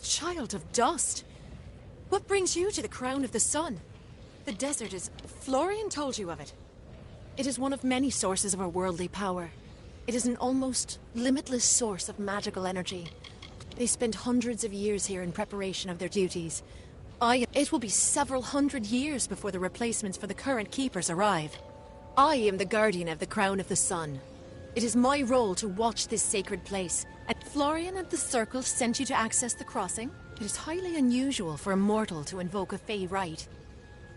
child of dust. What brings you to the crown of the sun? The desert is... Florian told you of it. It is one of many sources of our worldly power. It is an almost limitless source of magical energy. They spend hundreds of years here in preparation of their duties. It will be several hundred years before the replacements for the current keepers arrive. I am the guardian of the crown of the sun. It is my role to watch this sacred place. And Florian and the Circle sent you to access the crossing. It is highly unusual for a mortal to invoke a Fey rite.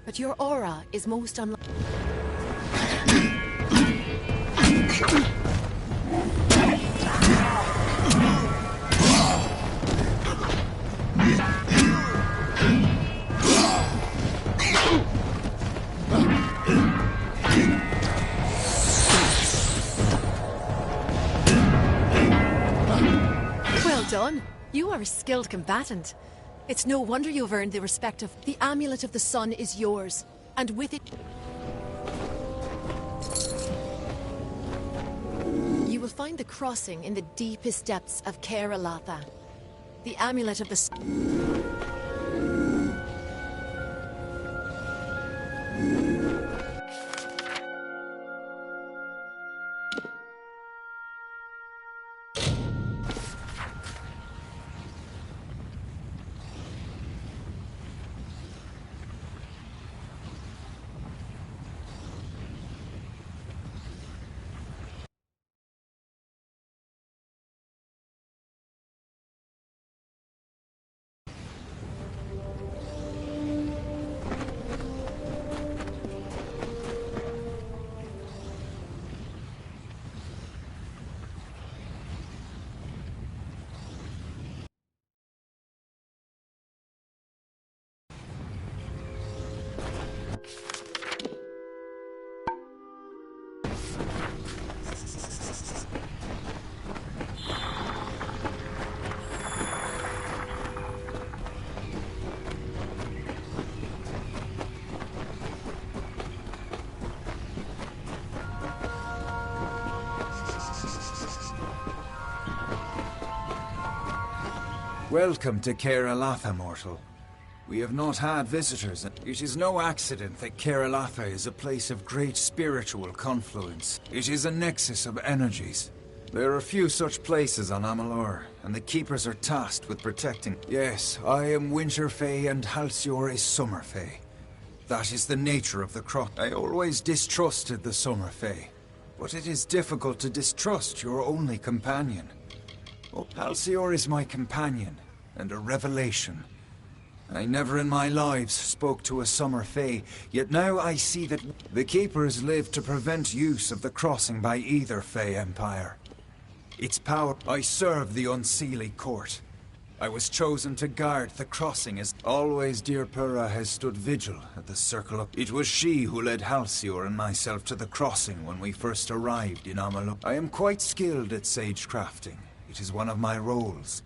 But your aura is most unlike... Well done. You are a skilled combatant. It's no wonder you've earned the respect of... The Amulet of the Sun is yours, and with it... You will find the crossing in the deepest depths of Karalatha. The Amulet of the Sun... Welcome to Karalatha, mortal. We have not had visitors. It is no accident that Karalatha is a place of great spiritual confluence. It is a nexus of energies. There are few such places on Amalur, and the Keepers are tasked with protecting... Yes, I am Winter Fae and Halcyon is Summer Fae. That is the nature of the cross. I always distrusted the Summer Fae, but it is difficult to distrust your only companion. Oh, Halcyon is my companion, and a revelation. I never in my lives spoke to a Summer Fae, yet now I see that the Keepers live to prevent use of the crossing by either Fae Empire. Its power... I serve the Unseelie Court. I was chosen to guard the crossing as... Always dear Pura has stood vigil at the Circle of... It was she who led Halcyon and myself to the crossing when we first arrived in Amalur. I am quite skilled at sage crafting. It is one of my roles.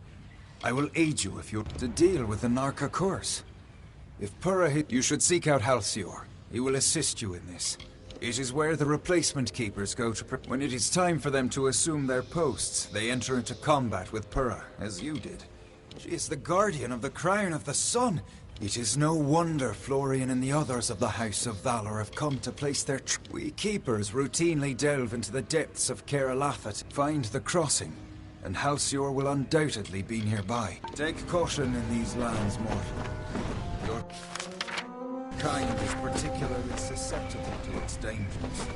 I will aid you if you're to deal with the Narca curse. If Pura hit, you should seek out Halcyon. He will assist you in this. It is where the replacement keepers go to when it is time for them to assume their posts, they enter into combat with Pura, as you did. She is the guardian of the crown of the sun. It is no wonder Florian and the others of the House of Valor have come to place their We keepers routinely delve into the depths of Karalatha to find the crossing. And Halcyon will undoubtedly be nearby. Take caution in these lands, mortal. Your kind is particularly susceptible to its dangers.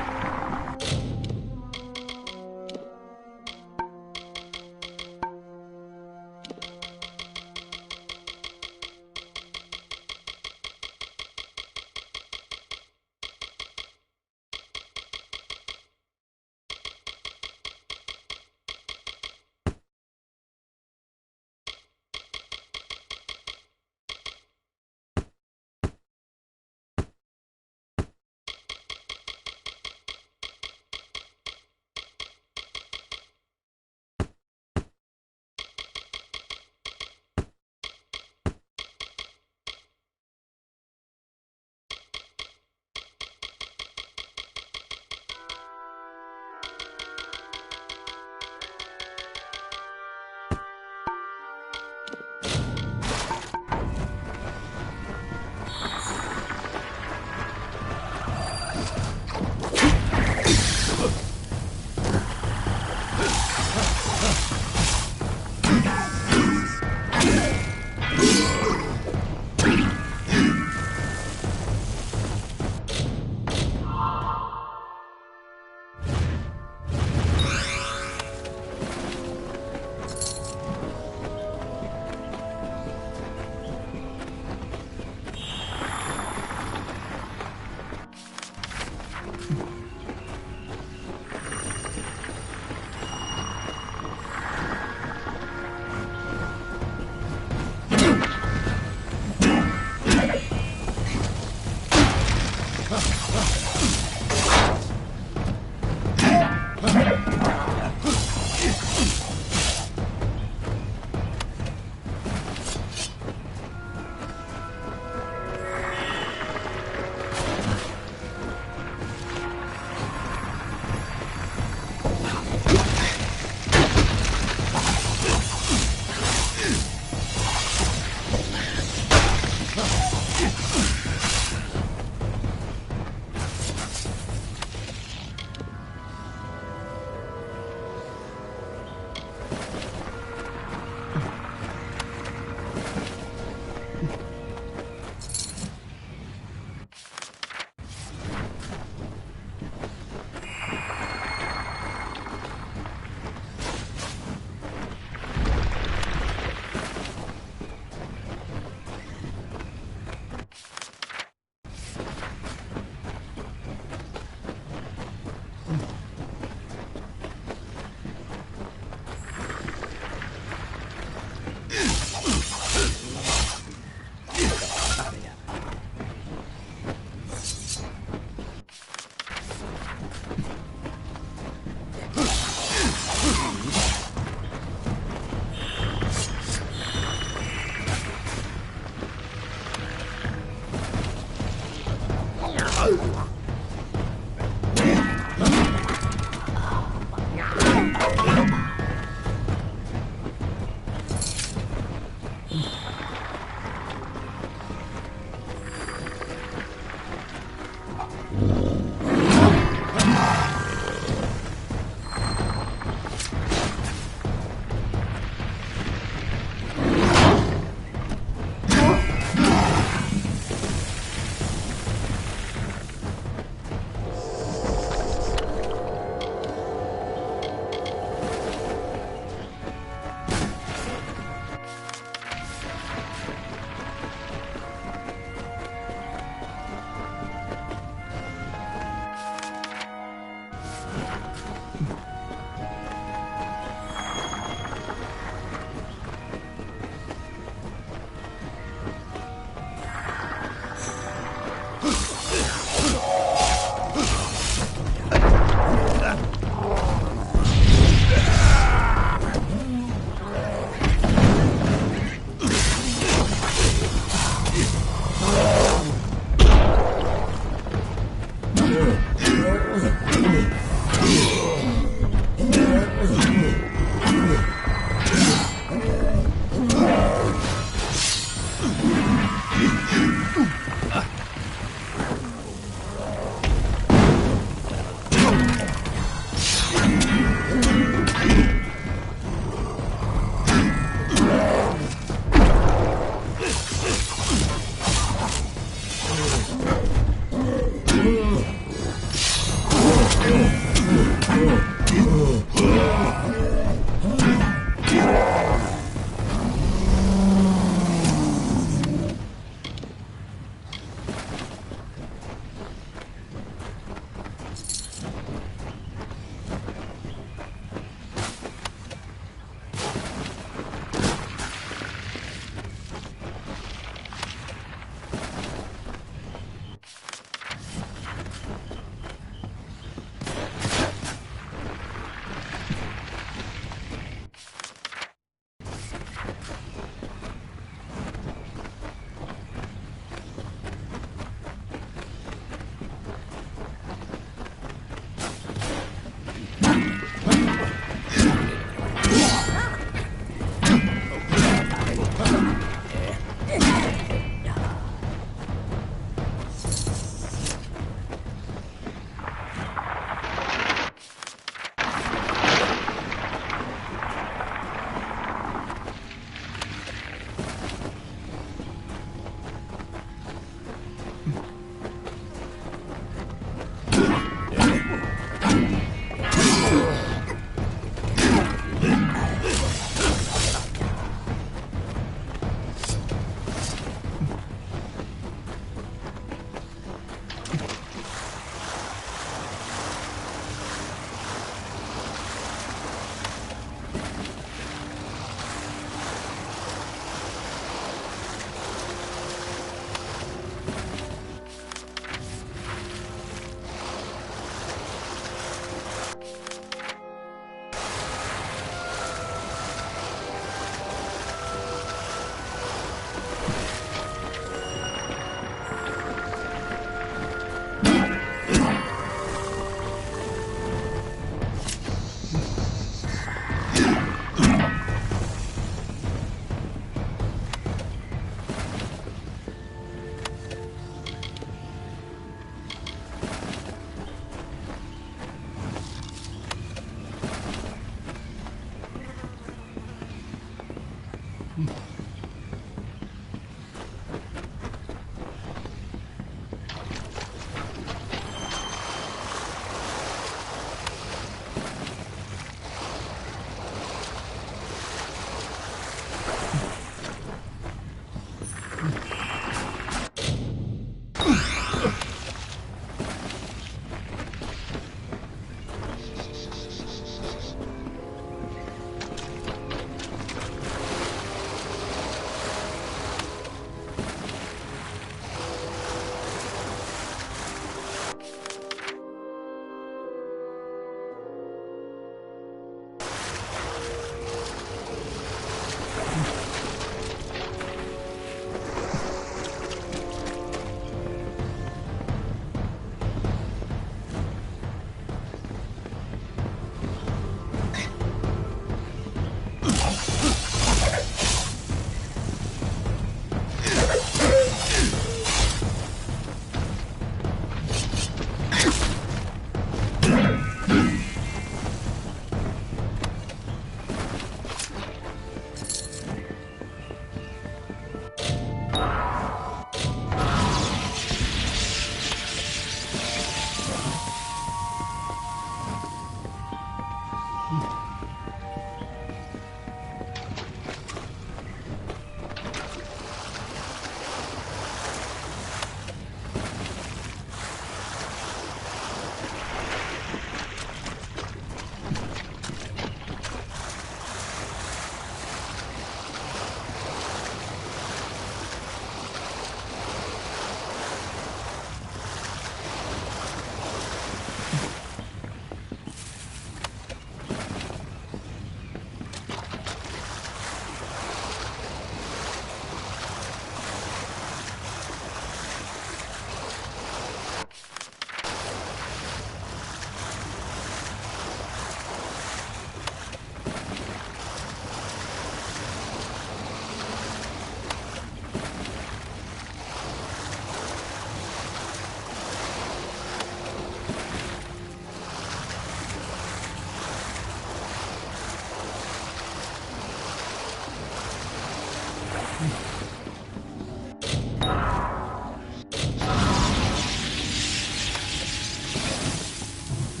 You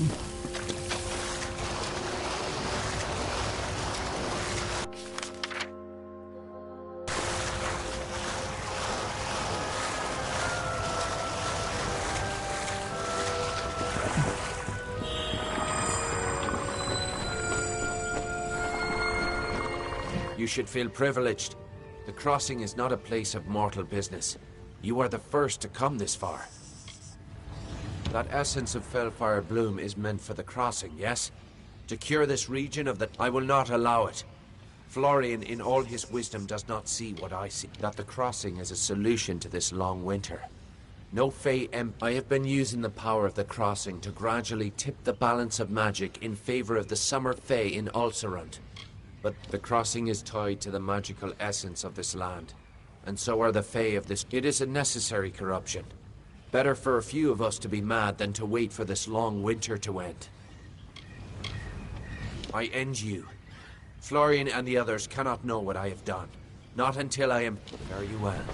should feel privileged. The crossing is not a place of mortal business. You are the first to come this far. That essence of Fellfire Bloom is meant for the crossing, yes? To cure this region of the... I will not allow it. Florian, in all his wisdom, does not see what I see. That the crossing is a solution to this long winter. No Fey I have been using the power of the crossing to gradually tip the balance of magic in favor of the summer Fey in Ulcerund. But the crossing is tied to the magical essence of this land. And so are the Fey of this. It is a necessary corruption. Better for a few of us to be mad than to wait for this long winter to end. I end you. Florian and the others cannot know what I have done. Not until I am... Fare you well.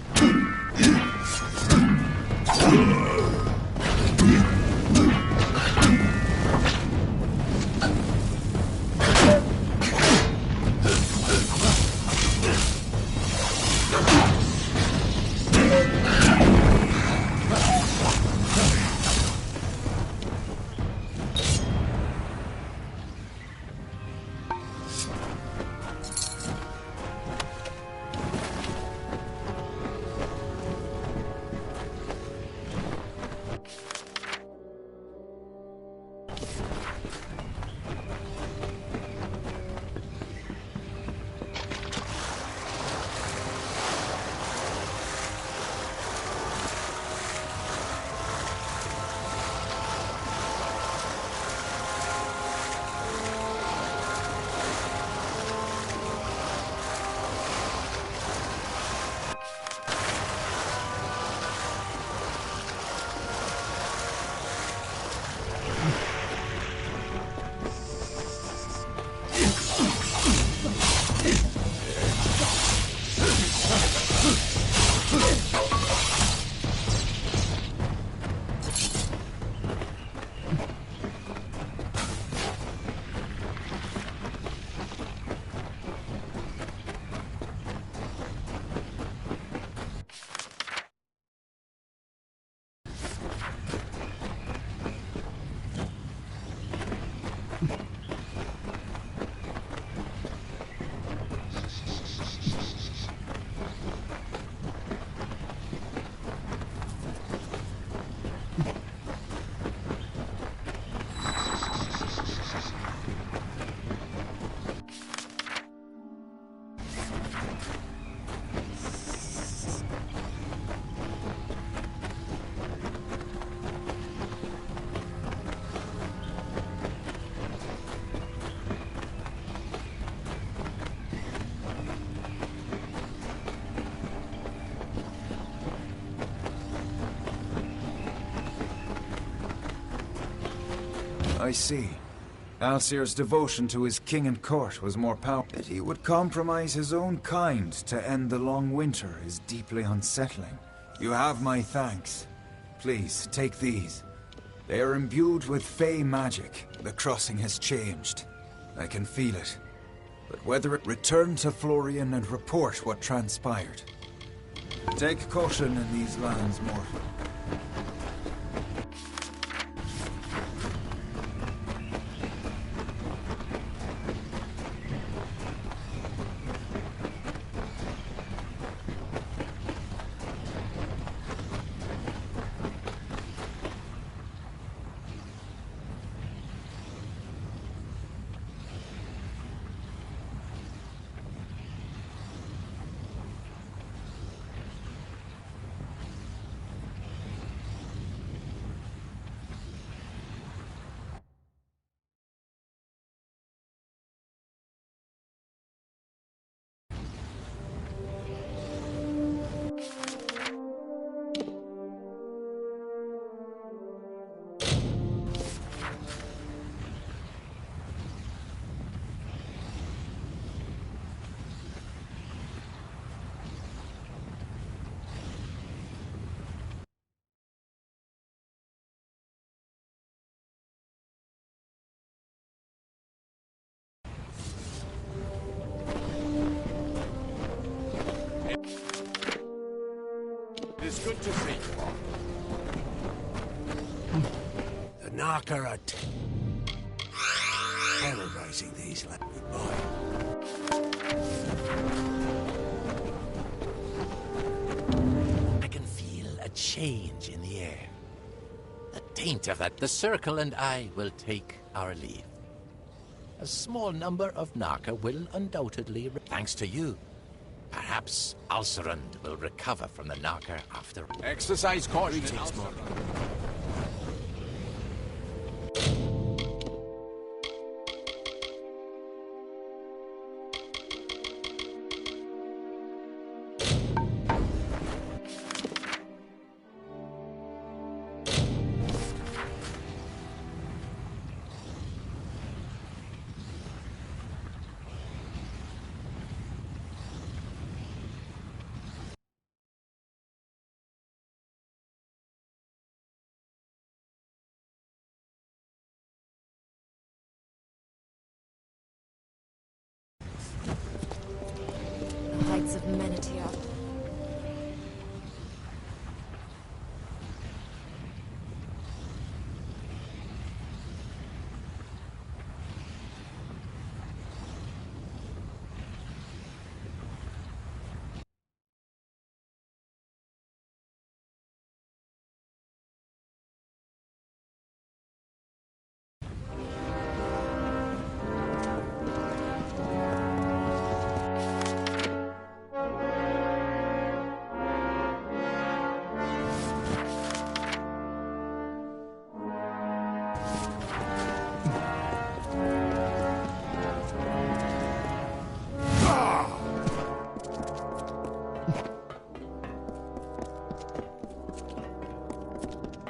I see. Alcir's devotion to his king and court was more powerful. That he would compromise his own kind to end the long winter is deeply unsettling. You have my thanks. Please, take these. They are imbued with Fey magic. The crossing has changed. I can feel it. But whether it return to Florian and report what transpired. Take caution in these lands, mortal. is good to see. The knocker are terrorizing these lads. I can feel a change in the air. The taint of that. The circle and I will take our leave. A small number of Narka will undoubtedly, thanks to you. Perhaps Alcerund will recover from the Narka after. Exercise caution. The heights of Menetier.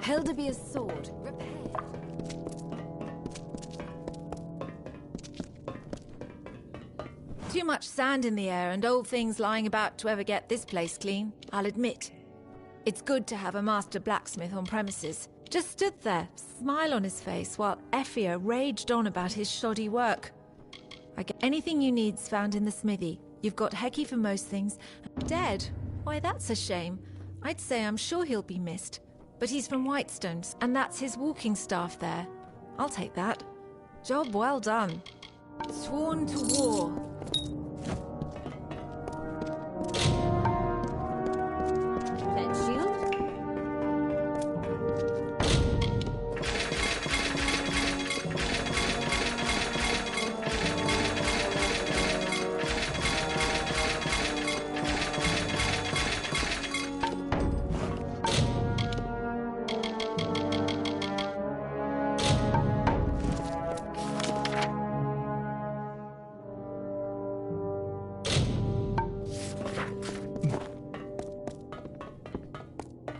Hildebier's sword, repaired. Too much sand in the air and old things lying about to ever get this place clean, I'll admit. It's good to have a master blacksmith on premises. Just stood there, smile on his face, while Effia raged on about his shoddy work. I get anything you need's found in the smithy. You've got Hecky for most things. Dead? Why, that's a shame. I'd say I'm sure he'll be missed. But he's from Whitestones, and that's his walking staff there. I'll take that. Job well done. Sworn to war. Then shield?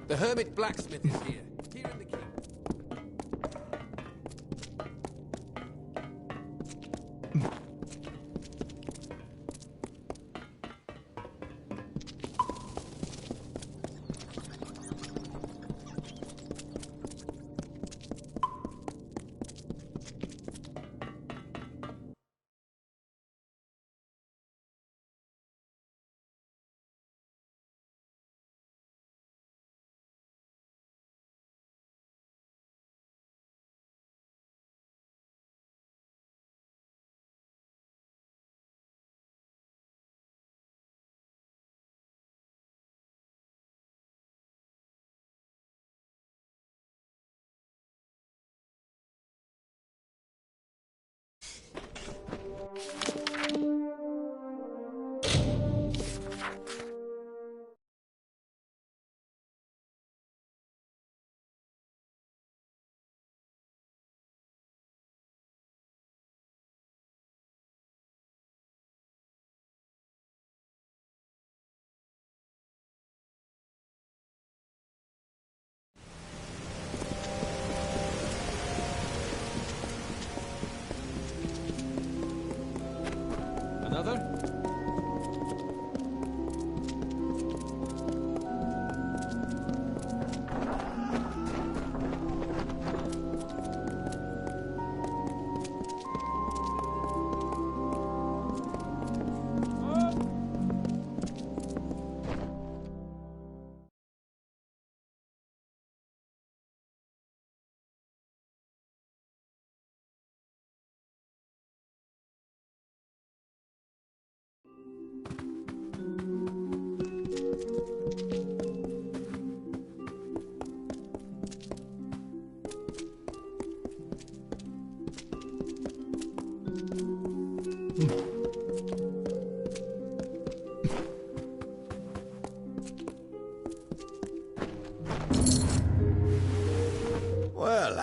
The hermit blacksmith is here.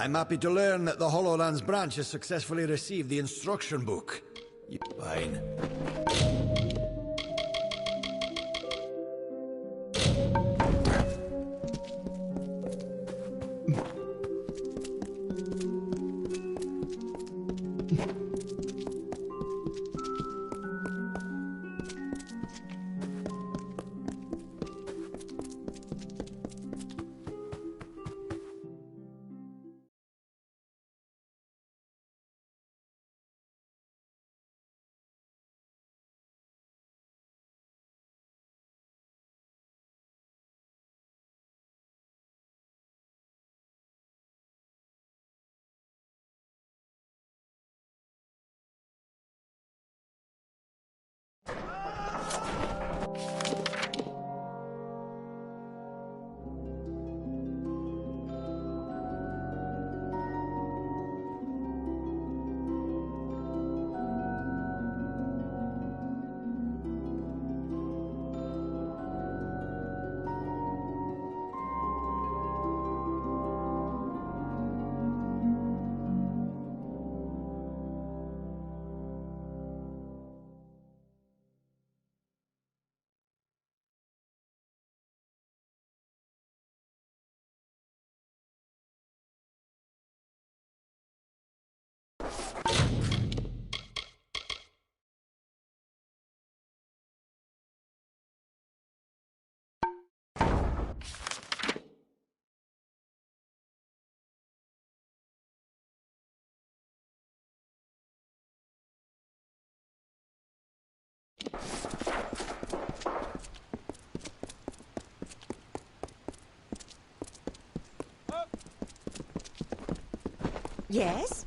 I'm happy to learn that the Hollowlands branch has successfully received the instruction book. Fine. Yes?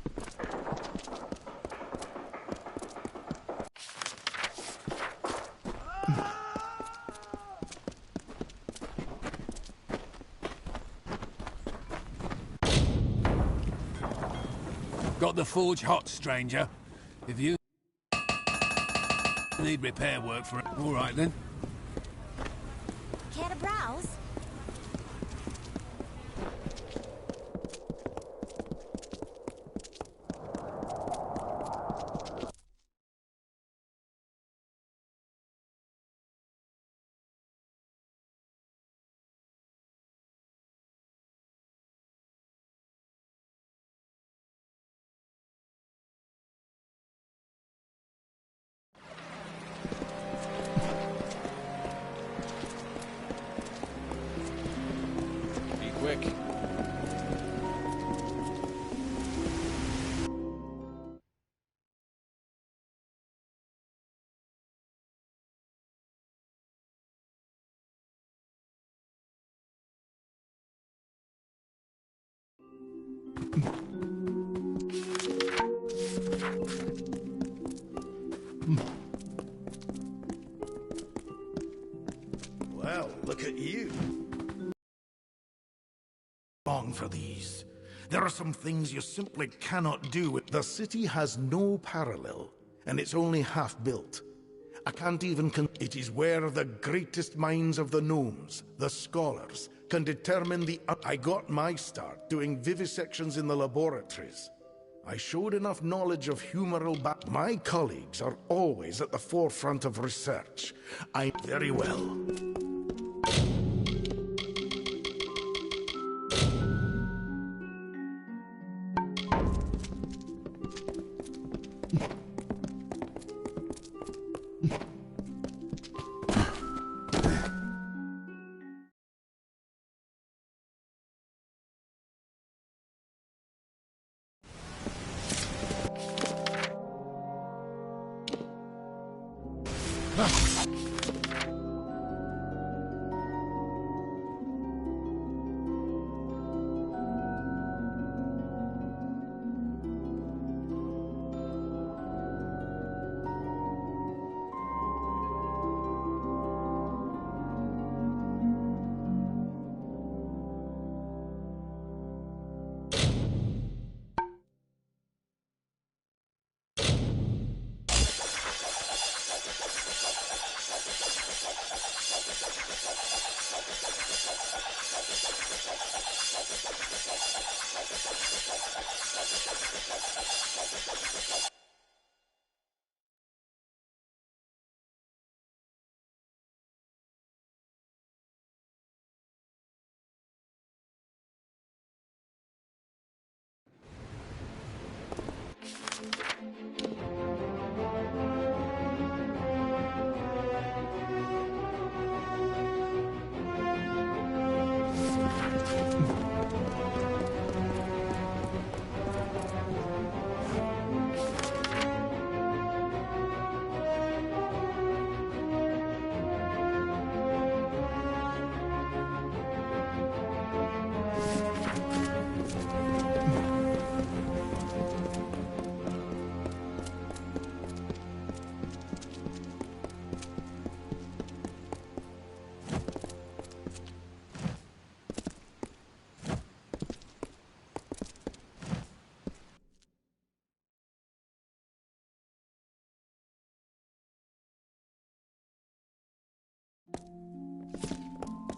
Got the forge hot, stranger. If you need repair work for it, all right then. Care to browse? Be quick. Well, look at you. Long for these. There are some things you simply cannot do. The city has no parallel, and it's only half built. I can't even it is where the greatest minds of the gnomes, the scholars, can determine the... I got my start doing vivisections in the laboratories. I showed enough knowledge of humoral my colleagues are always at the forefront of research. I... Very well.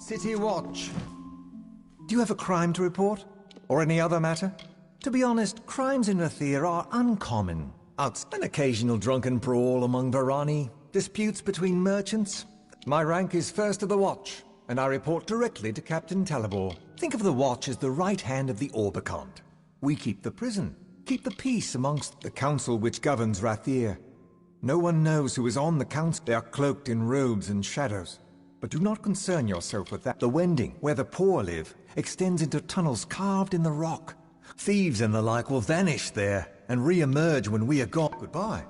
City Watch. Do you have a crime to report? Or any other matter? To be honest, crimes in Rathir are uncommon. An occasional drunken brawl among Varani, disputes between merchants. My rank is first of the watch, and I report directly to Captain Talabor. Think of the watch as the right hand of the Orbicont. We keep the prison, keep the peace amongst the council which governs Rathir. No one knows who is on the council. They are cloaked in robes and shadows. But do not concern yourself with that. The Wending, where the poor live, extends into tunnels carved in the rock. Thieves and the like will vanish there and re-emerge when we are gone. Goodbye.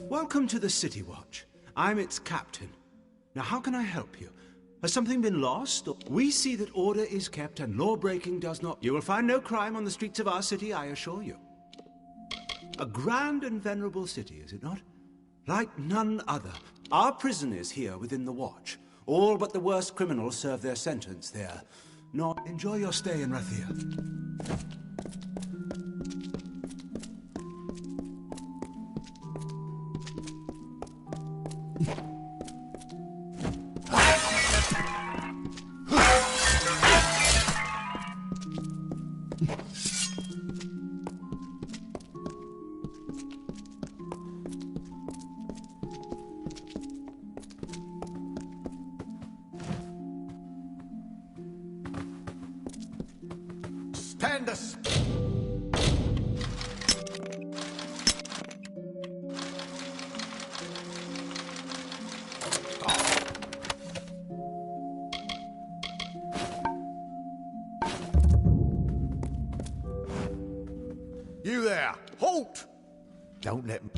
Welcome to the City Watch. I'm its captain. Now, how can I help you? Has something been lost? We see that order is kept and law-breaking does not. You will find no crime on the streets of our city, I assure you. A grand and venerable city, is it not? Like none other. Our prison is here within the Watch. All but the worst criminals serve their sentence there. Not enjoy your stay in Rathir. Stand us. You there! Halt! Don't let me...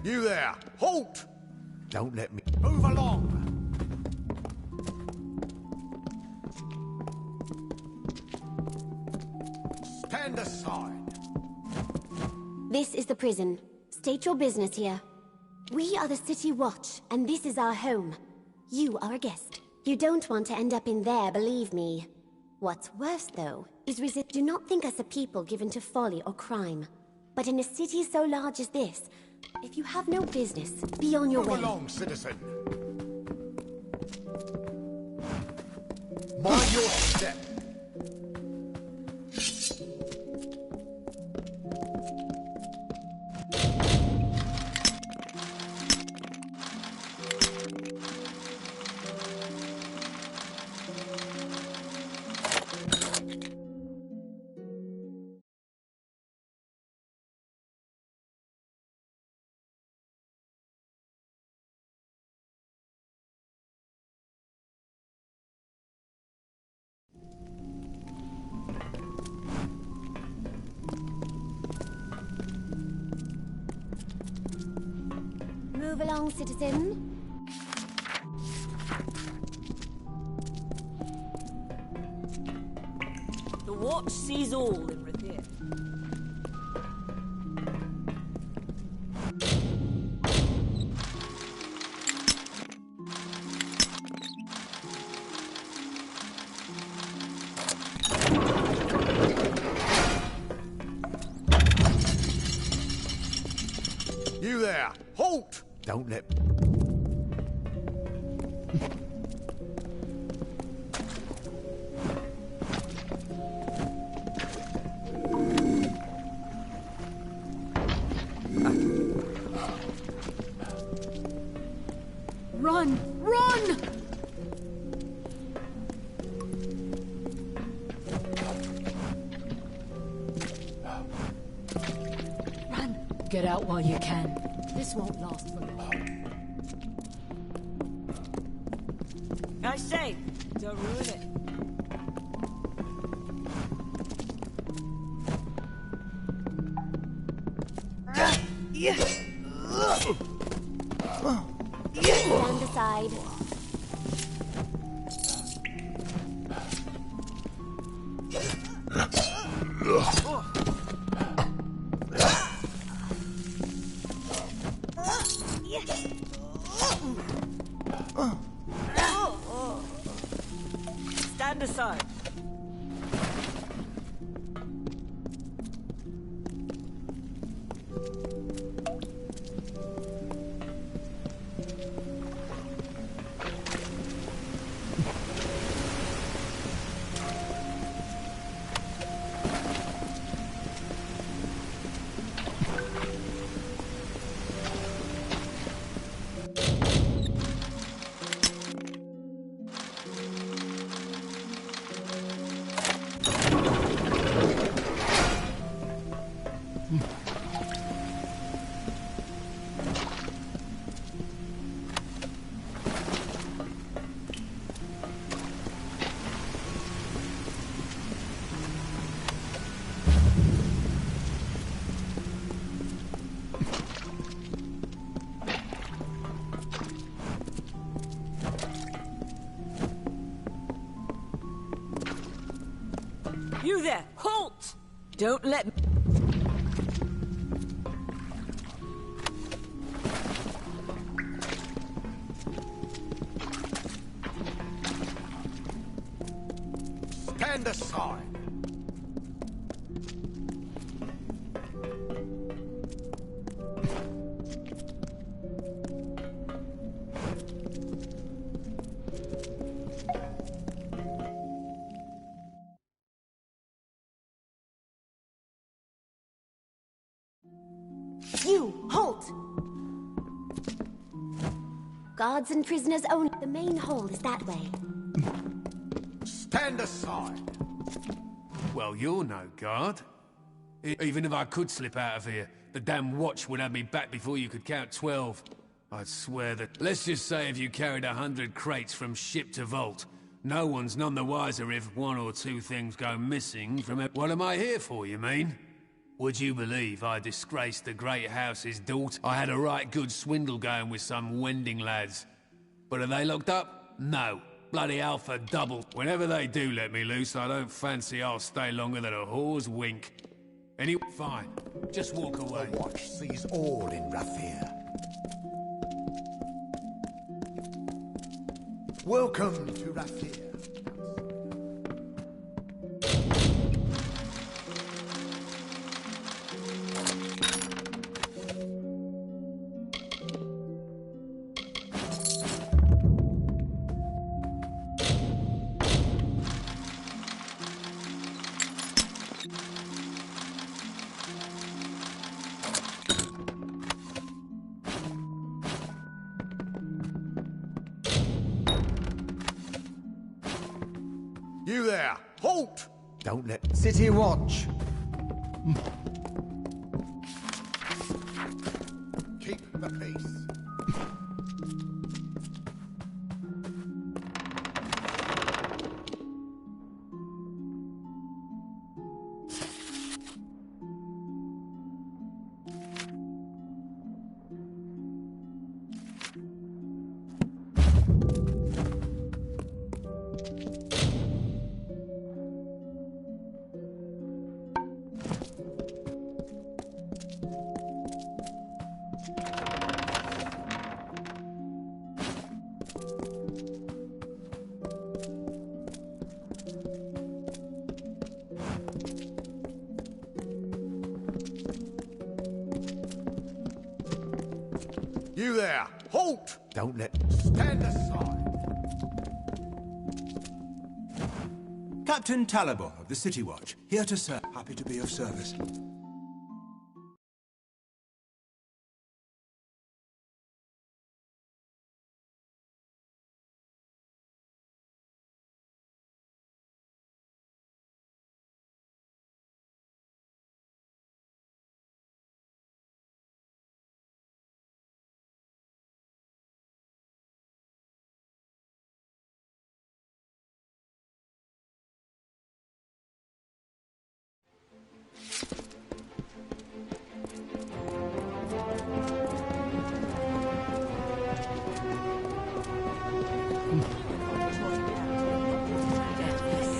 You there! Halt! Don't let me... Move along! Stand aside! This is the prison. State your business here. We are the City Watch, and this is our home. You are a guest. You don't want to end up in there, believe me. What's worse, though, is resist. Do not think us a people given to folly or crime. But in a city so large as this, if you have no business, be on your way. Move along, citizen! Mind your step! Move along, citizen. The Watch sees all in Rathir. You there! Halt! Don't let... Run! Run! Run! Get out while you can. This won't last for long. I say, don't ruin it. side. You there! Halt! Don't let me... Stand aside! You, halt! Guards and prisoners only. The main hall is that way. Stand aside! Well, you're no guard. Even if I could slip out of here, the damn watch would have me back before you could count 12. I'd swear that... Let's just say if you carried 100 crates from ship to vault, no one's none the wiser if one or two things go missing from it. What am I here for, you mean? Would you believe I disgraced the great house's daughter? I had a right good swindle going with some wending lads. But are they locked up? No. Bloody Alpha double. Whenever they do let me loose, I don't fancy I'll stay longer than a whore's wink. Anyway, fine. Just walk away. The watch sees all in Rathir. Welcome to Rathir. You there! Halt! Don't let... City Watch! Keep the peace. You there! Halt! Don't let... Stand aside! Captain Talabor of the City Watch, here to serve. Happy to be of service.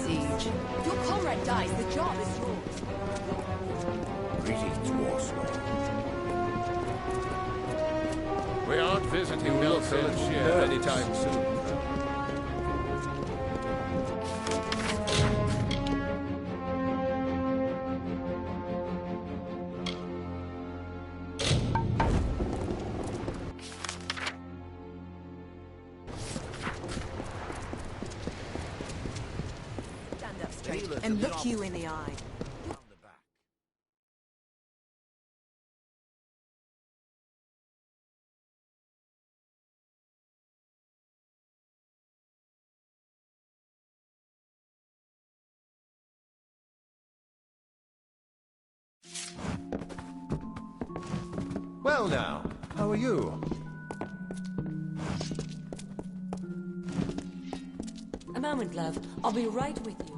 Siege. Your comrade dies, the job is yours. Greetings, Warsaw. We aren't visiting Milford anytime soon. straight and look you in the eye. Well now, how are you? A moment, love. I'll be right with you.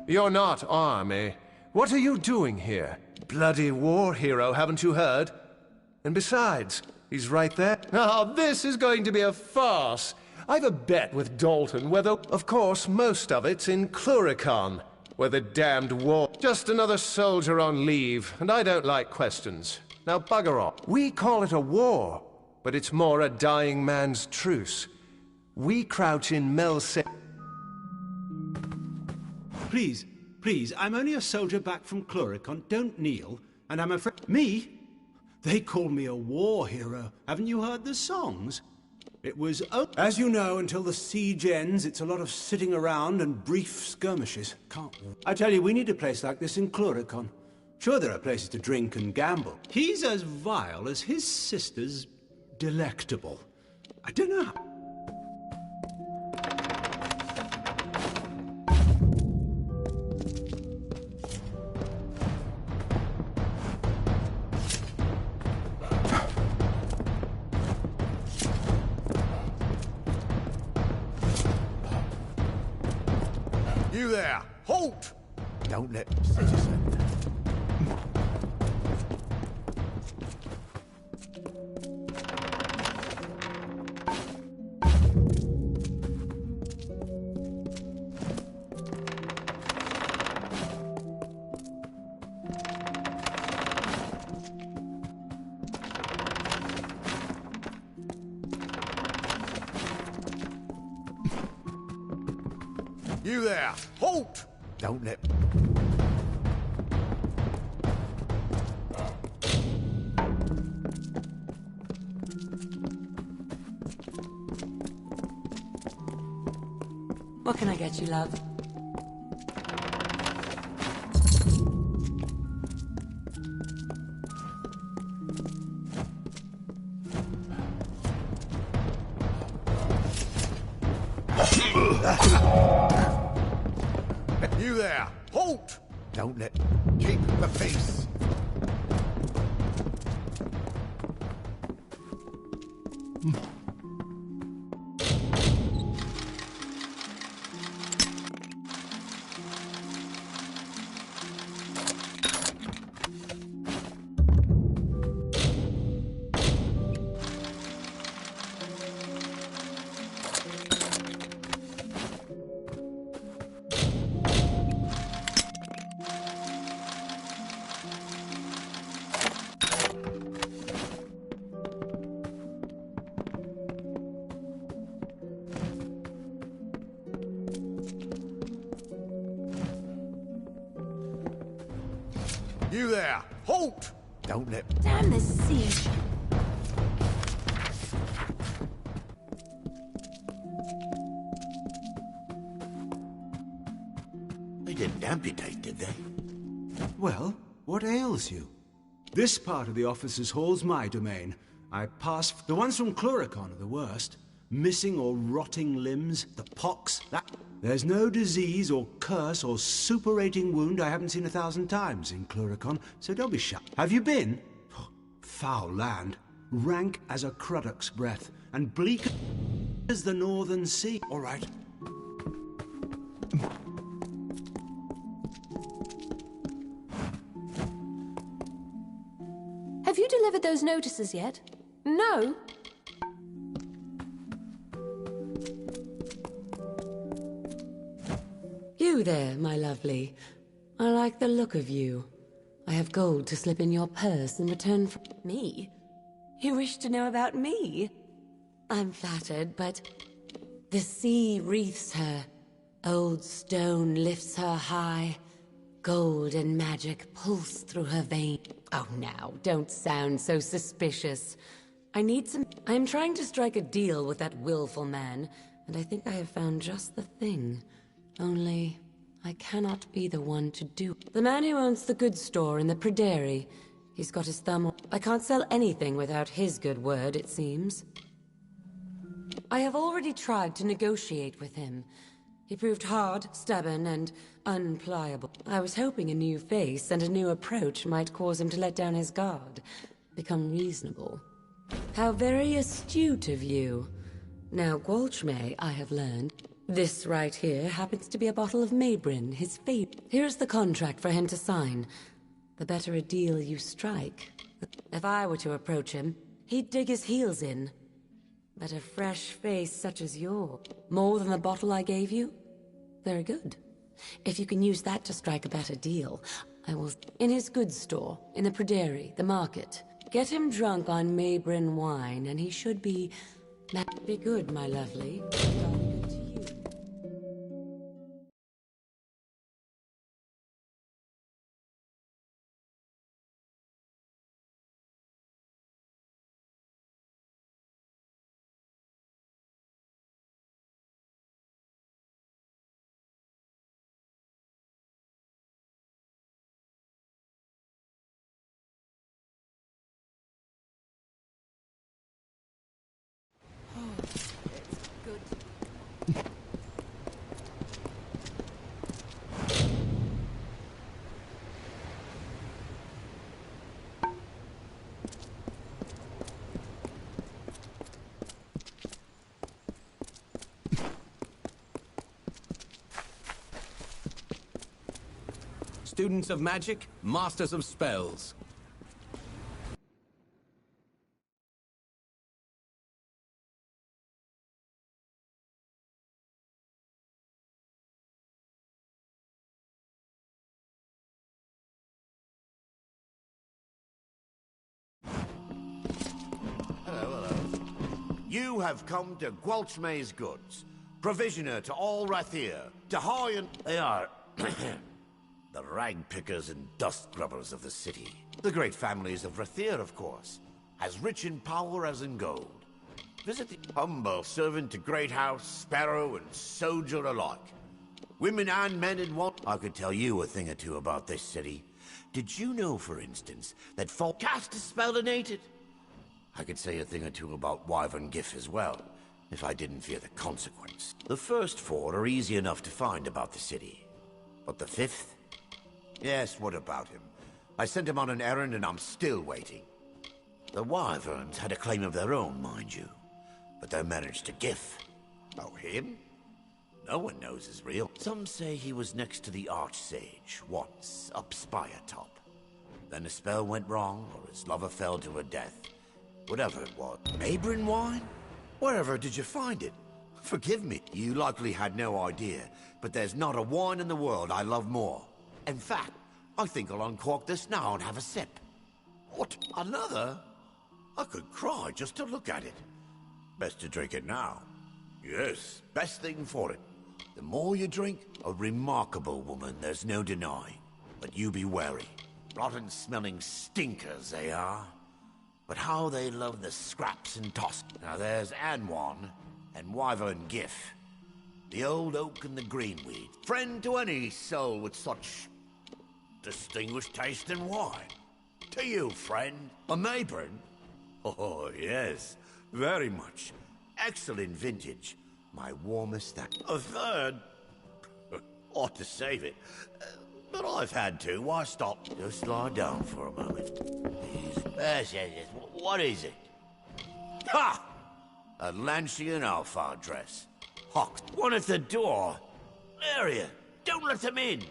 You're not army. What are you doing here? Bloody war hero, haven't you heard? And besides, he's right there. Oh, this is going to be a farce. I've a bet with Dalton whether... Of course, most of it's in Cluricon, where the damned war... Just another soldier on leave, and I don't like questions. Now bugger off. We call it a war, but it's more a dying man's truce. We crouch in Melsa... Please, please, I'm only a soldier back from Cluricon. Don't kneel. And I'm afraid... Me? They call me a war hero. Haven't you heard the songs? It was... As you know, until the siege ends, it's a lot of sitting around and brief skirmishes. Can't... I tell you, we need a place like this in Cluricon. Sure, there are places to drink and gamble. He's as vile as his sister's delectable. I don't know how... You there! Halt! Don't let citizen. You there! Halt! Don't let... What can I get you, love? You there! Halt! Don't let... Keep the peace! You there! Halt! Don't let... Damn the siege! They didn't amputate, did they? Well, what ails you? This part of the officers' hall's my domain. I pass... The ones from Cluricon are the worst. Missing or rotting limbs, the pox, that... There's no disease or curse or superating wound I haven't seen 1,000 times in Cluricon, so don't be shy. Have you been? Oh, foul land, rank as a cruddock's breath, and bleak as the northern sea. All right. Have you delivered those notices yet? No? You there, my lovely. I like the look of you. I have gold to slip in your purse in return for... Me? You wish to know about me? I'm flattered, but... The sea wreathes her. Old stone lifts her high. Gold and magic pulse through her veins. Oh, now, don't sound so suspicious. I'm trying to strike a deal with that willful man, and I think I have found just the thing. Only, I cannot be the one to do it. The man who owns the goods store in the Prairie. He's got his thumb on... I can't sell anything without his good word, it seems. I have already tried to negotiate with him. He proved hard, stubborn, and unpliable. I was hoping a new face and a new approach might cause him to let down his guard, become reasonable. How very astute of you. Now, Gwalchmay, I have learned, this right here happens to be a bottle of Mabrin, his favorite. Here's the contract for him to sign. The better a deal you strike. If I were to approach him, he'd dig his heels in. But a fresh face such as yours, more than the bottle I gave you? Very good. If you can use that to strike a better deal, I will... In his goods store, in the Prairie, the market. Get him drunk on Mabrin wine, and he should be... Be good, my lovely. Good to you. Students of magic, masters of spells. Hello. You have come to Gwalchmay's goods, provisioner to all Rathir, to high and... They are... the rag pickers and dust grubbers of the city. The great families of Rathir, of course, as rich in power as in gold. Visit the humble servant to great house, sparrow, and soldier alike. Women and men in one. I could tell you a thing or two about this city. Did you know, for instance, that folk cast a spell innate? I could say a thing or two about Wyvern Gif as well, if I didn't fear the consequence. The first four are easy enough to find about the city. But the fifth? Yes, what about him? I sent him on an errand and I'm still waiting. The Wyverns had a claim of their own, mind you. But they managed to Gif. Oh, him? No one knows is real. Some say he was next to the Archsage, once, up Spire Top. Then a spell went wrong, or his lover fell to her death. Whatever it was. Mabrin wine? Wherever did you find it? Forgive me, you likely had no idea, but there's not a wine in the world I love more. In fact, I think I'll uncork this now and have a sip. What, another? I could cry just to look at it. Best to drink it now. Yes, best thing for it. The more you drink, a remarkable woman, there's no denying. But you be wary. Rotten-smelling stinkers, they are. But how they love the scraps and toss. Now there's Anwan and Wyvern Gif. The old oak and the greenweed. Friend to any soul with such distinguished taste in wine. To you, friend. A Mabrin? Oh, yes. Very much. Excellent vintage. My warmest that. A third? Ought to save it. But I've had to. Why stop? Just lie down for a moment. Easy. Yes. What is it? Ha! A Lancian Alpha dress. Hawk, one at the door. Area, don't let them in.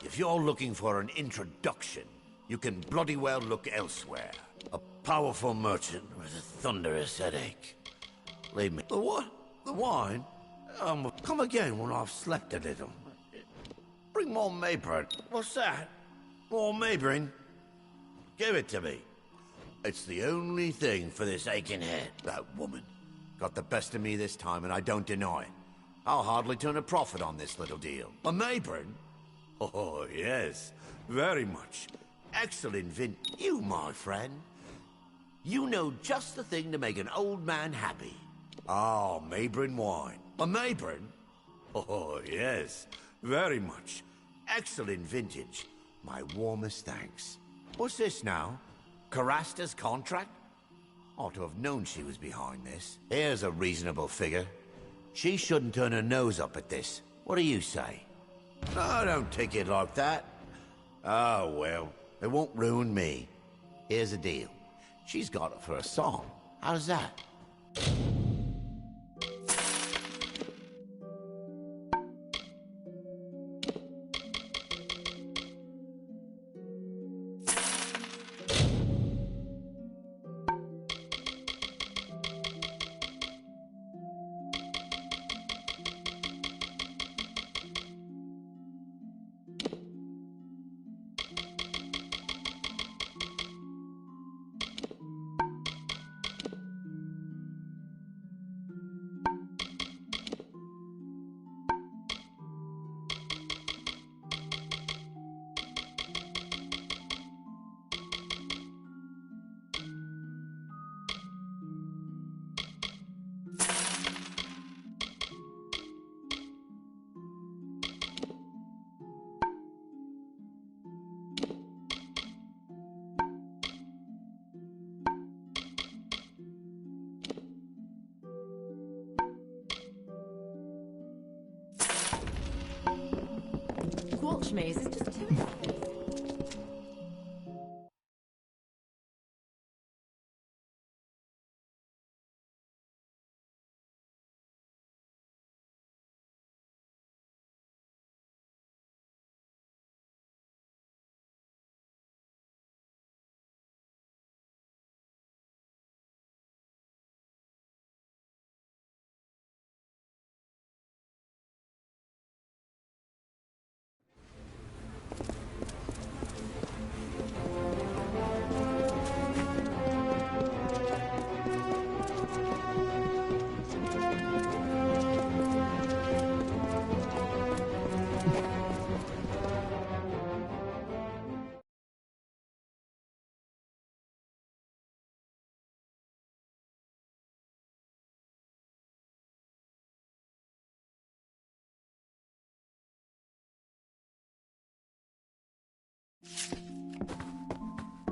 If you're looking for an introduction, you can bloody well look elsewhere. A powerful merchant with a thunderous headache. Leave me. The what? The wine? Come again when I've slept a little. Bring more Mayburn. What's that? More Mayburn? Give it to me. It's the only thing for this aching head. That woman got the best of me this time, and I don't deny it. I'll hardly turn a profit on this little deal. A Mayburn? Oh, yes. Very much. Excellent You, my friend. You know just the thing to make an old man happy. Ah, Mayburn wine. A Mayburn? Oh, yes. Very much. Excellent vintage. My warmest thanks. What's this now? Carasta's contract? Ought to have known she was behind this. Here's a reasonable figure. She shouldn't turn her nose up at this. What do you say? No, don't take it like that. Oh, well, it won't ruin me. Here's a deal. She's got it for a song. How's that? Squelch maze is just too...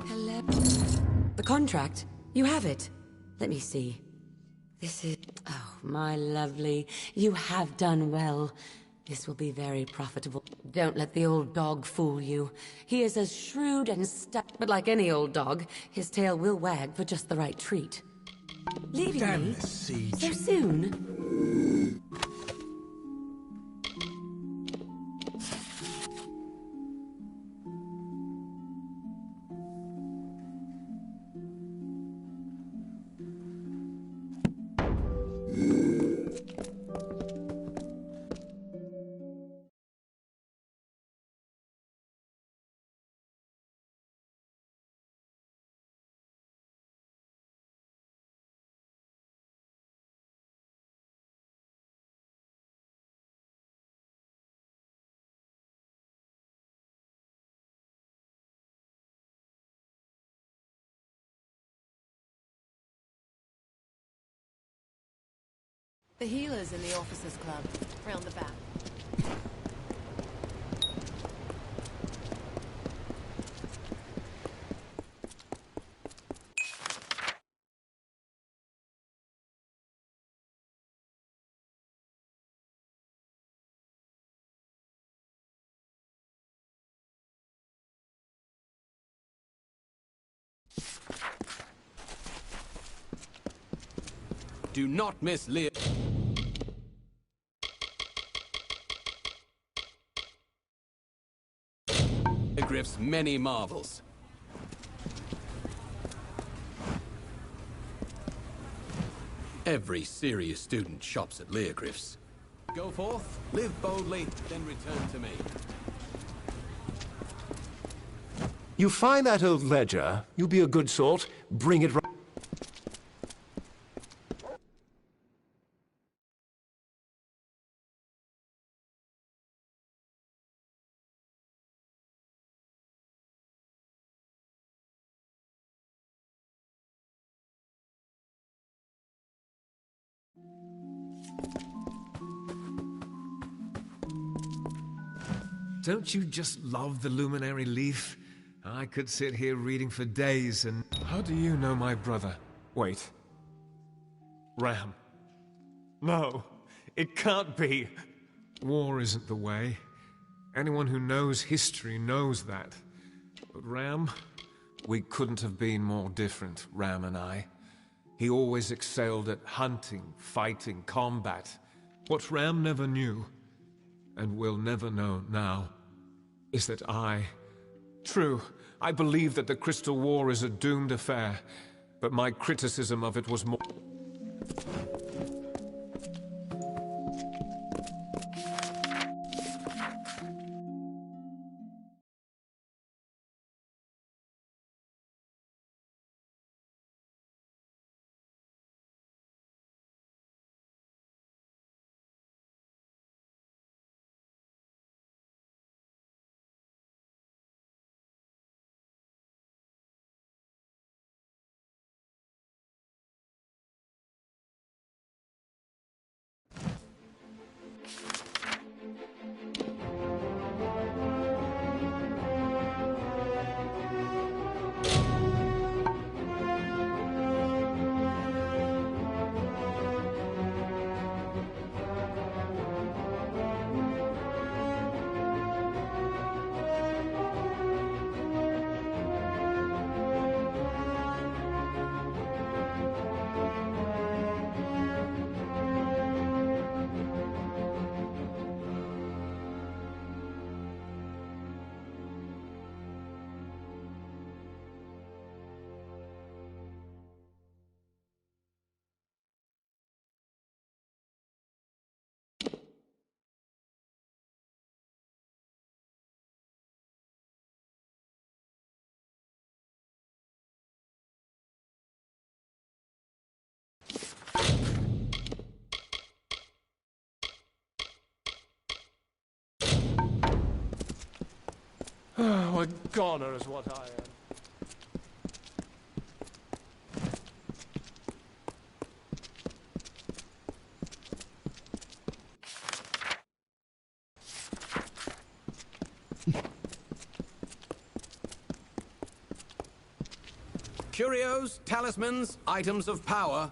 Hello. The contract? You have it. Let me see. This is... Oh, my lovely. You have done well. This will be very profitable. Don't let the old dog fool you. He is as shrewd and but like any old dog, his tail will wag for just the right treat. Leaving Damn me? this siege. So soon? The healers in the officers' club, round the back. Do not miss Lear. Griff's many marvels. Every serious student shops at Leargriff's. Go forth, live boldly, then return to me. You find that old ledger, you be a good sort, bring it right. Don't you just love the luminary leaf? I could sit here reading for days and... How do you know my brother? Wait. Ram. No, it can't be. War isn't the way. Anyone who knows history knows that. But Ram, we couldn't have been more different, Ram and I. He always excelled at hunting, fighting, combat. What Ram never knew, and will never know now, is that True, I believe that the Crystal War is a doomed affair, but my criticism of it was more... A goner is what I am. Curios, talismans, items of power.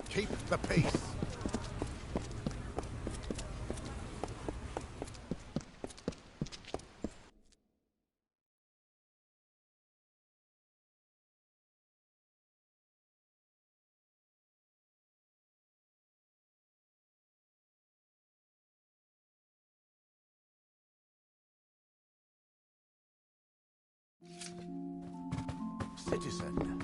Keep the peace. Citizen.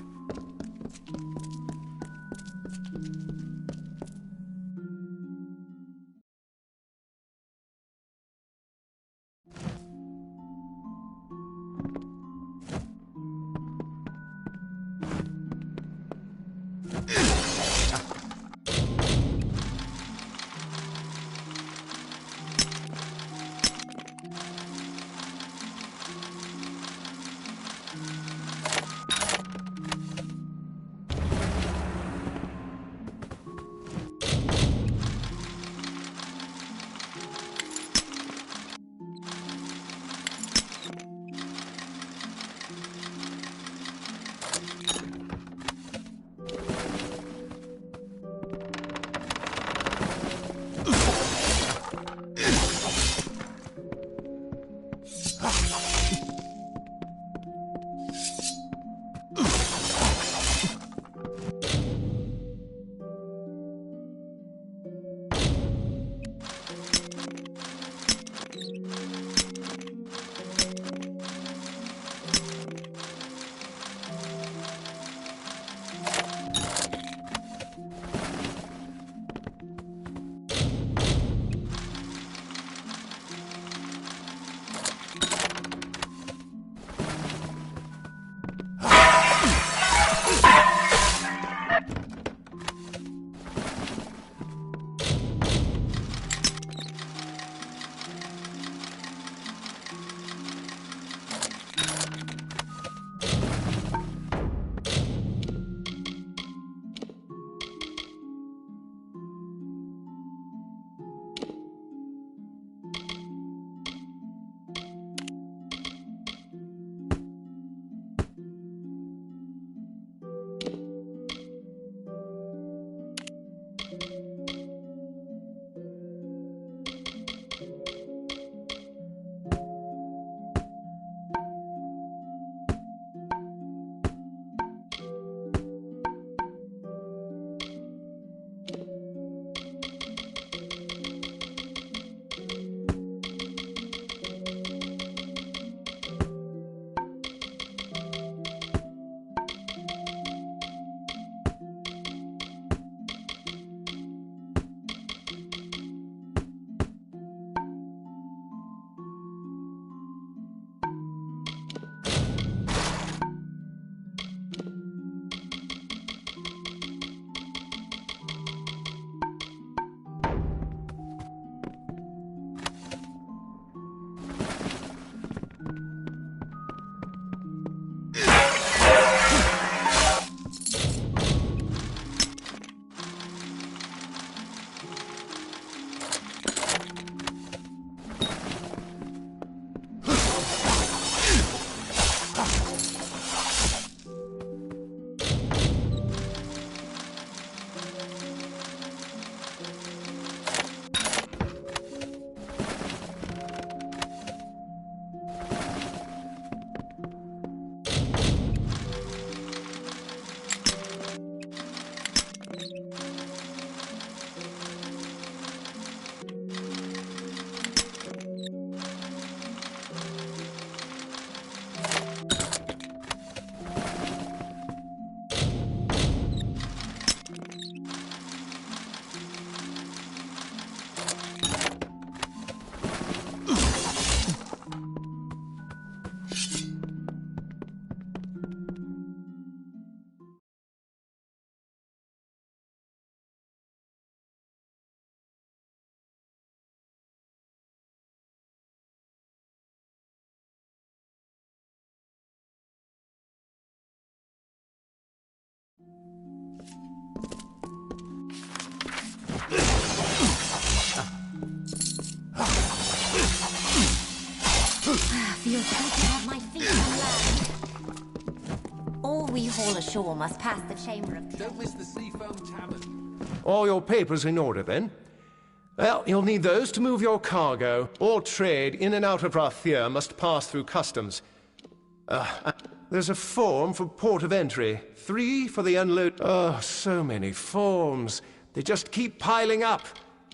You're going to have my feet on land. All we haul ashore must pass the Chamber of... Don't miss the Seafoam Tavern. All your papers in order, then? Well, you'll need those to move your cargo. All trade in and out of Rathir must pass through customs. There's a form for port of entry. 3 for the unload... Oh, so many forms. They just keep piling up.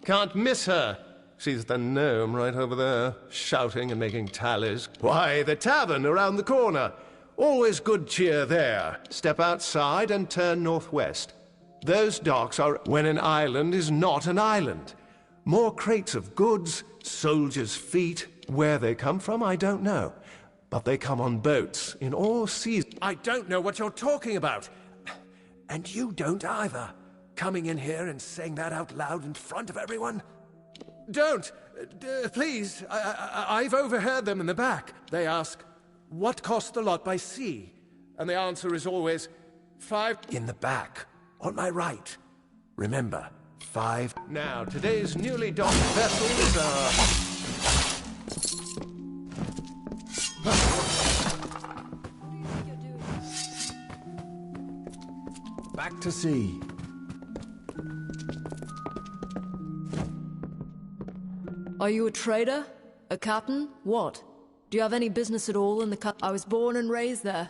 Can't miss her. She's the gnome right over there, shouting and making tallies. Why, the tavern around the corner. Always good cheer there. Step outside and turn northwest. Those docks are when an island is not an island. More crates of goods, soldiers' feet. Where they come from, I don't know. But they come on boats in all seasons. I don't know what you're talking about. And you don't either. Coming in here and saying that out loud in front of everyone? Don't! Please, I've overheard them in the back. They ask, what cost the lot by sea? And the answer is always, 5... In the back, on my right. Remember, 5... Now, today's newly docked vessels are... Back to sea. Are you a trader? A captain? What? Do you have any business at all in the I was born and raised there.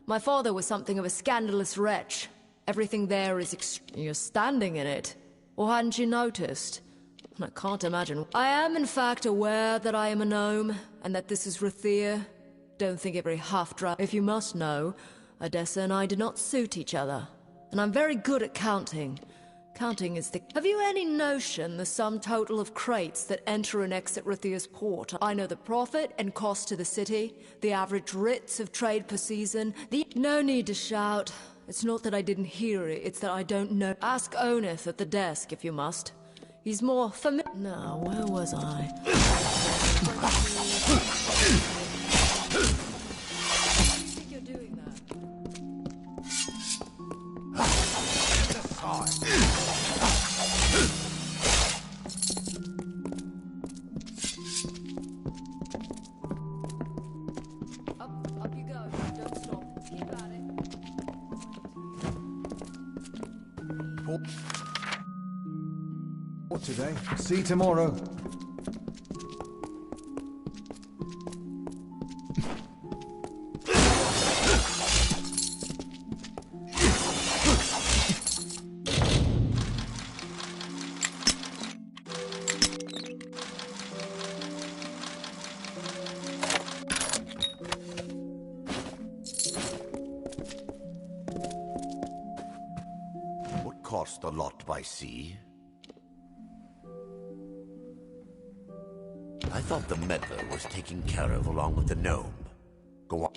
My father was something of a scandalous wretch. Everything there is You're standing in it. Or hadn't you noticed? I can't imagine. I am in fact aware that I am a gnome, and that this is Rathir. Don't think every half-drow. If you must know, Odessa and I do not suit each other. And I'm very good at counting. Counting is the... Have you any notion the sum total of crates that enter and exit Rathir's port? I know the profit and cost to the city, the average writs of trade per season, the... No need to shout. It's not that I didn't hear it, it's that I don't know. Ask Oneth at the desk if you must. He's more familiar... Now, where was I? You're doing Up you go. Don't stop. Keep at it. What today? See tomorrow. Cost a lot by sea? I thought the meddler was taken care of along with the gnome. Go on.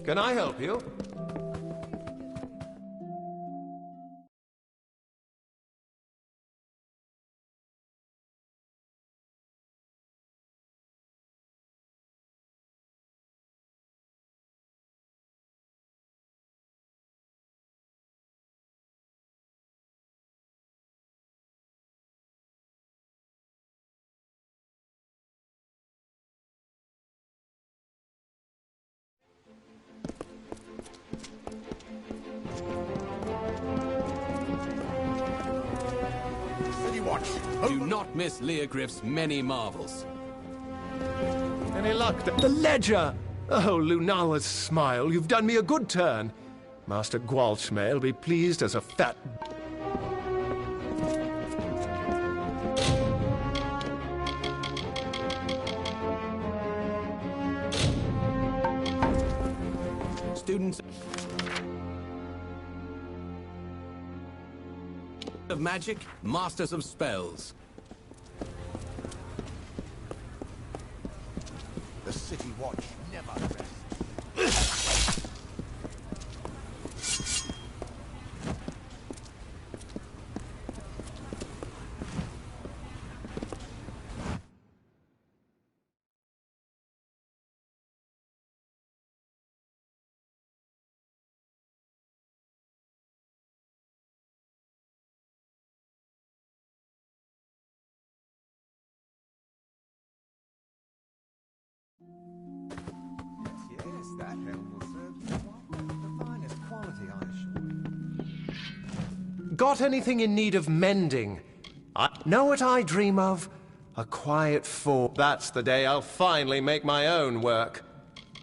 Can I help you? Do not miss Leogryph's many marvels. Any luck? The ledger! Oh, Lunala's smile, you've done me a good turn. Master Gwalchmay'll be pleased as a fat... Students of magic, masters of spells. The City Watch never rests. Yes, that helm will serve you well. The finest quality, I assure you. Got anything in need of mending? Know what I dream of? A quiet fall. That's the day I'll finally make my own work.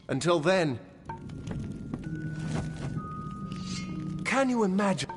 Until then... Can you imagine?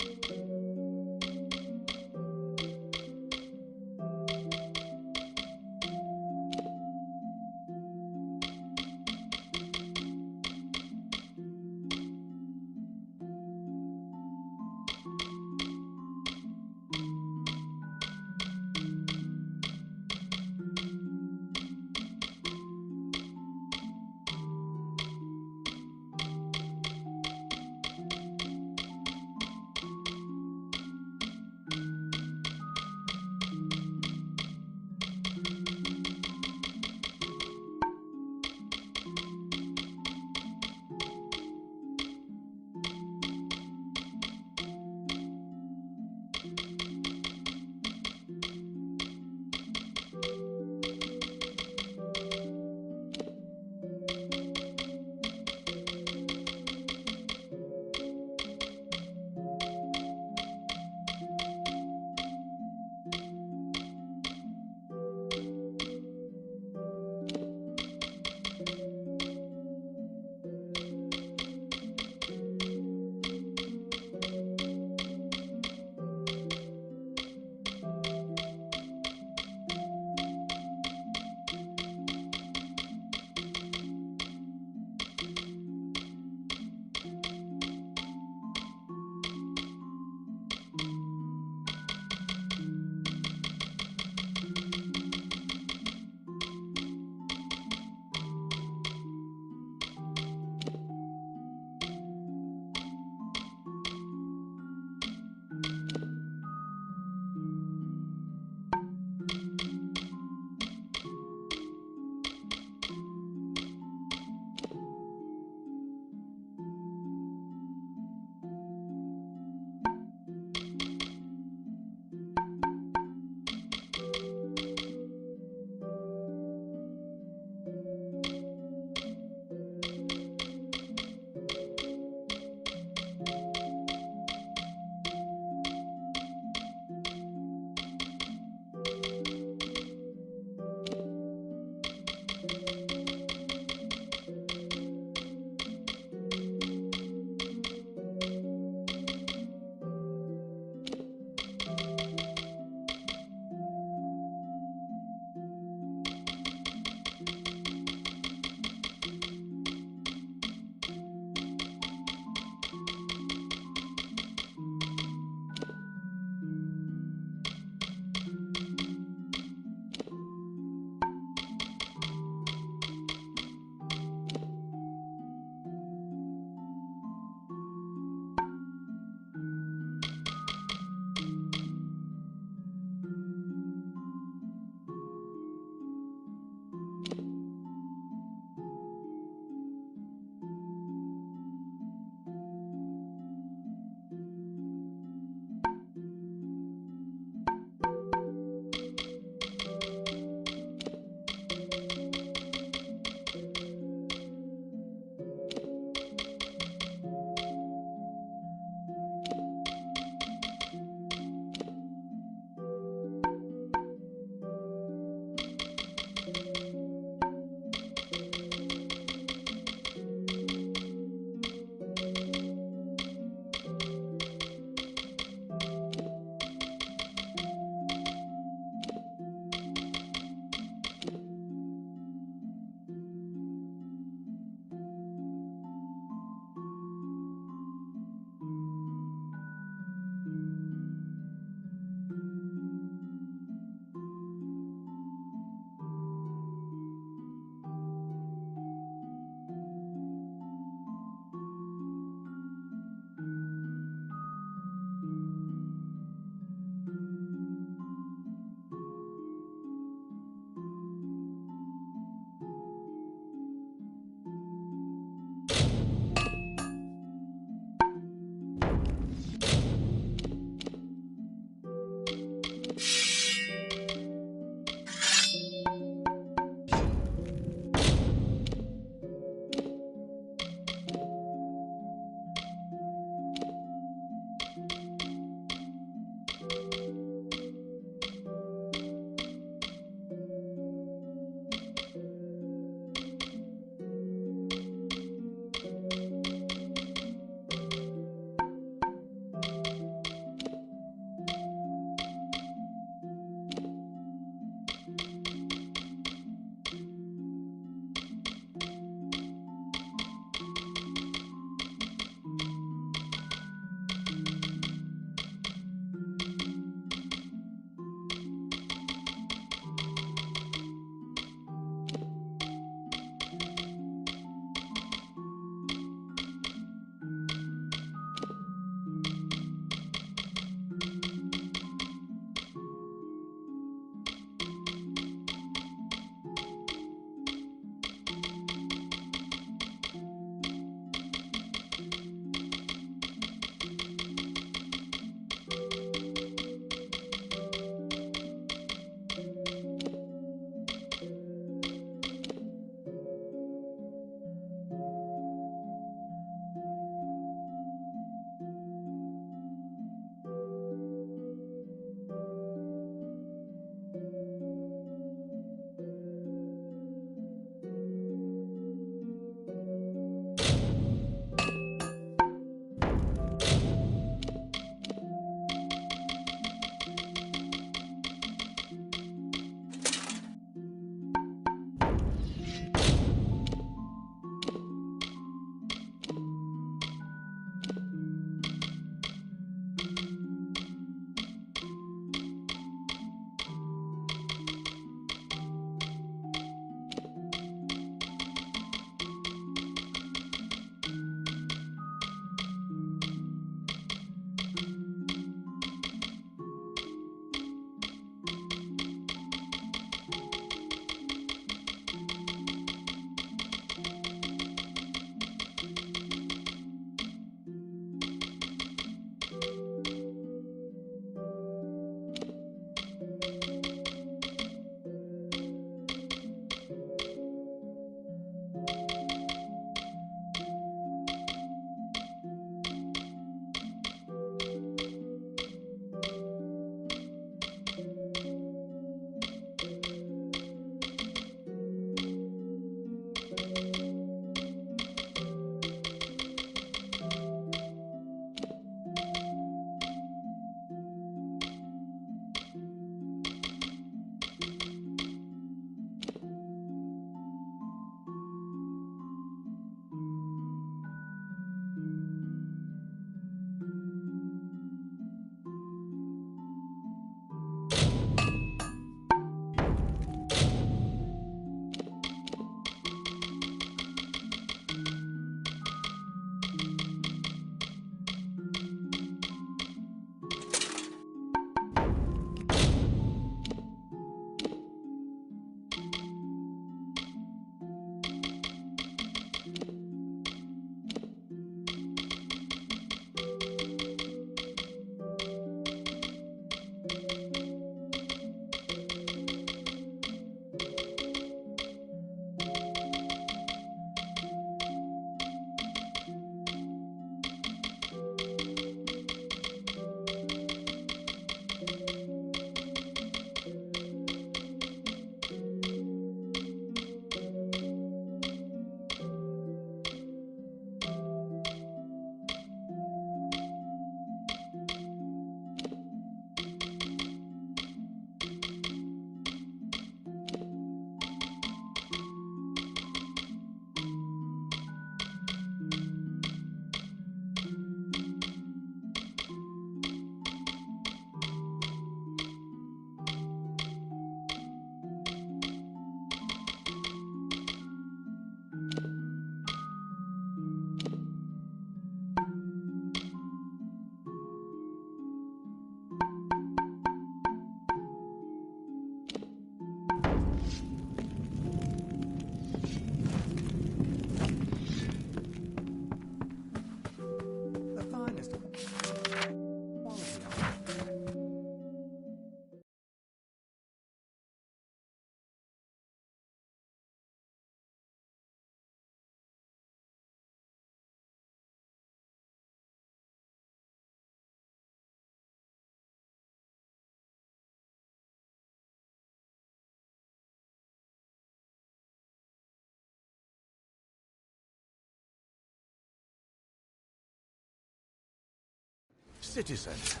city centre.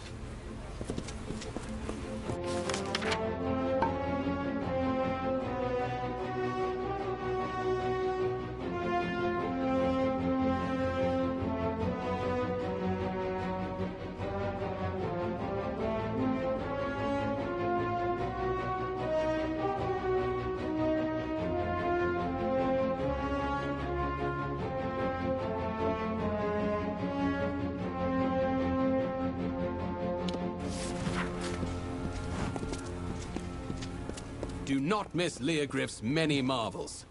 Do not miss Leogryph's many marvels.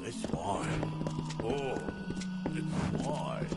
It's wide. Oh, it's wide.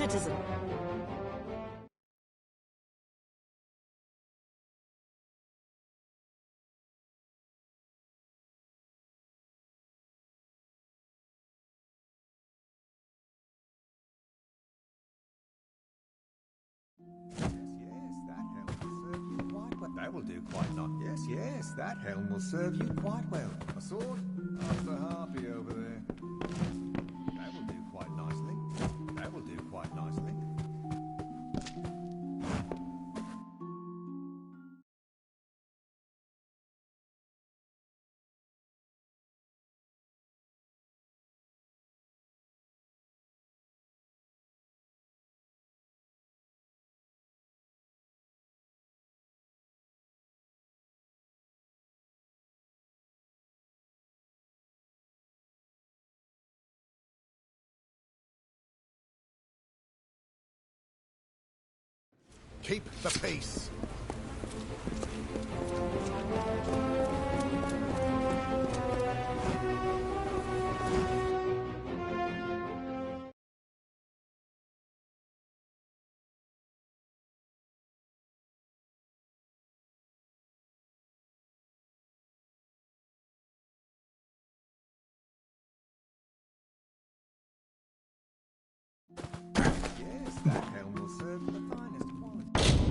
citizen. That will do quite nice. Yes, that helm will serve you quite well. A sword? Ask the harpy over there. That will do quite nicely. That will do quite nicely. Keep the peace. Yes, that helm will serve you the finest quality.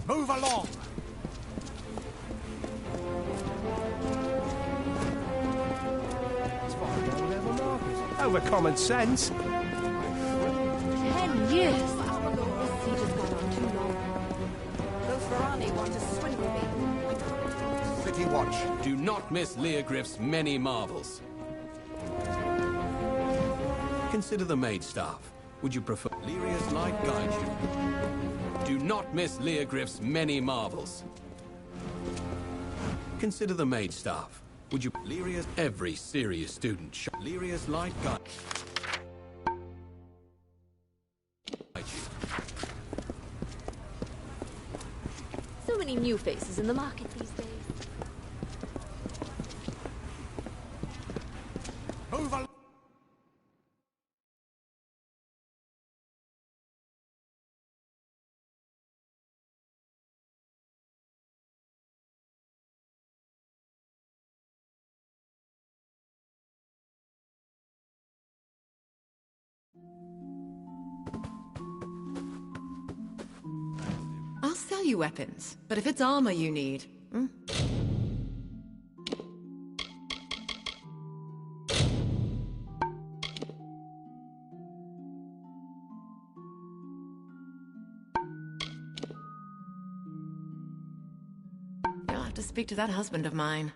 Move along! Over common sense. 10 years! Amalur, this siege has gone on too long. Those Varani want to swindle me. City Watch. Do not miss Leogryph's many marvels. Consider the maid staff. Would you prefer Lyria's light guide you? Do not miss Leogryph's many marvels. Consider the maid staff. Would you Lyria's every serious student Lyria's light guide you. So many new faces in the market these days. Move along! I'll sell you weapons, but if it's armor you need... You'll have to speak to that husband of mine.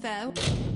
Fair.